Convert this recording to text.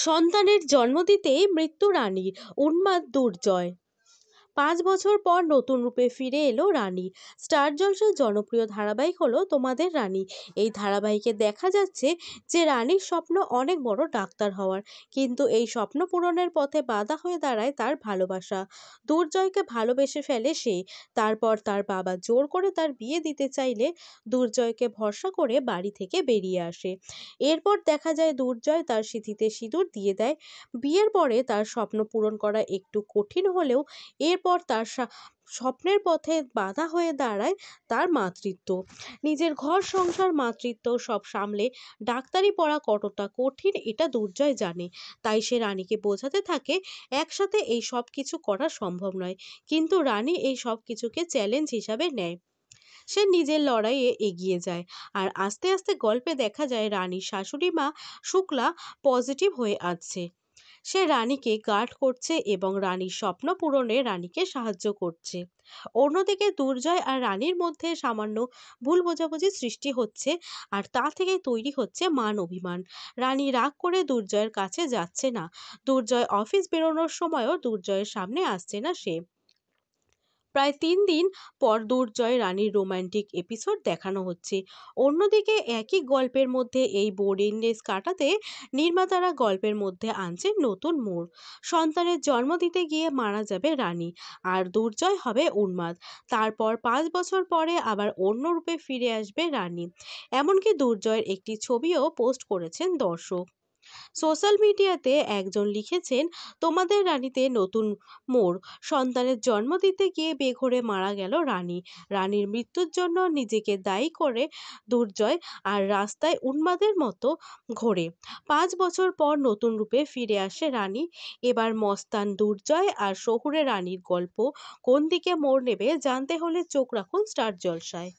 সন্তানের জন্ম দিতেই মৃত্যু রানীর, উন্মাদ দুর্জয়। 5 বছর পর নতুন রূপে ফিরে এলো রানী। স্টার জলসার জনপ্রিয় ধারাবাহিক হলো তোমাদের রানী। এই ধারাবাহিকে দেখা যাচ্ছে যে রানীর স্বপ্ন অনেক বড়, ডাক্তার হওয়ার। কিন্তু এই স্বপ্ন পূরণের পথে বাধা হয়ে দাঁড়ায় তার ভালোবাসা। দুর্জয়কে ভালোবেসে ফেলে সে। তারপর তার বাবা জোর করে তার বিয়ে দিতে চাইলে দুর্জয়কে ভরসা করে বাড়ি থেকে বেরিয়ে আসে। এরপর দেখা যায় দুর্জয় তার সিঁথিতে সিঁদুর দিয়ে দেয়। বিয়ের পরে তার স্বপ্ন পূরণ করা একটু কঠিন হলেও এরপর তার স্বপ্নের পথে বাধা হয়ে দাঁড়ায় তার মাতৃত্ব। নিজের ঘর সংসার মাতৃত্ব সব সামলে ডাক্তারি পড়া কতটা কঠিন এটা দুর্জয় জানে। তাই সে রানীকে বোঝাতে থাকে একসাথে এই সব কিছু করা সম্ভব নয়। কিন্তু রানী এই সব কিছুকে চ্যালেঞ্জ হিসাবে নেয়। সে নিজের লড়াইয়ে এগিয়ে যায়। আর আস্তে আস্তে গল্পে দেখা যায় রানীর শাশুড়ি মা শুক্লা পজিটিভ হয়ে আসছে। সে রানীকে গার্ড করছে এবং রানীর স্বপ্ন পূরণে রানীকে সাহায্য করছে। অন্যদিকে দুর্জয় আর রানীর মধ্যে সামান্য ভুল বোঝাবুঝি সৃষ্টি হচ্ছে, আর তা থেকে তৈরি হচ্ছে মান অভিমান। রানী রাগ করে দুর্জয়ের কাছে যাচ্ছে না। দুর্জয় অফিস বেরোনোর সময়ও দুর্জয়ের সামনে আসছে না সে। প্রায় 3 দিন পর দুর্জয় রানীর রোমান্টিক এপিসোড দেখানো হচ্ছে। অন্যদিকে একই গল্পের মধ্যে এই বোরিংনেস কাটাতে নির্মাতারা গল্পের মধ্যে আনছেন নতুন মোড়। সন্তানের জন্ম দিতে গিয়ে মারা যাবে রানী, আর দুর্জয় হবে উন্মাদ। তারপর 5 বছর পরে আবার অন্য রূপে ফিরে আসবে রানী। এমনকি দুর্জয়ের একটি ছবিও পোস্ট করেছেন দর্শক। সোশ্যাল মিডিয়াতে একজন লিখেছেন, তোমাদের রানীতে নতুন মোড়। সন্তানের জন্ম দিতে গিয়ে বেঘরে মারা গেল রানী। রানীর মৃত্যুর জন্য নিজেকে দায়ী করে দুর্জয়, আর রাস্তায় উন্মাদের মতো ঘোরে। 5 বছর পর নতুন রূপে ফিরে আসে রানী। এবার মস্তান দুর্জয় আর শহুরে রানীর গল্প কোন দিকে মোড় নেবে জানতে হলে চোখ রাখুন স্টার জলসায়।